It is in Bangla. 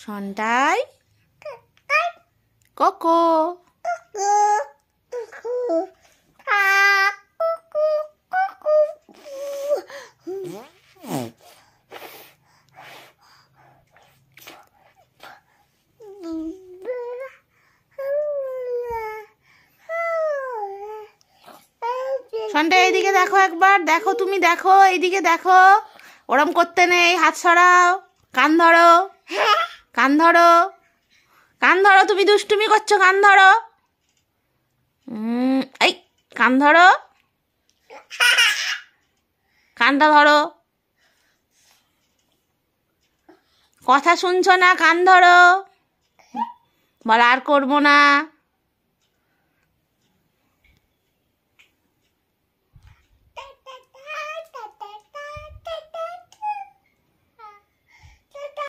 সন্টাই কোকো সন্টাই এইদিকে দেখো, একবার দেখো, তুমি দেখো, এইদিকে দেখো। ওরম করতে নেই, হাত সরাও। কান ধরো, কান ধরো, কান ধরো, তুমি দুষ্টুমি করছো, কান ধরো। এই কান ধরো, কানটা ধরো। কথা শুনছো না, কান ধরো। বল আর করবো না।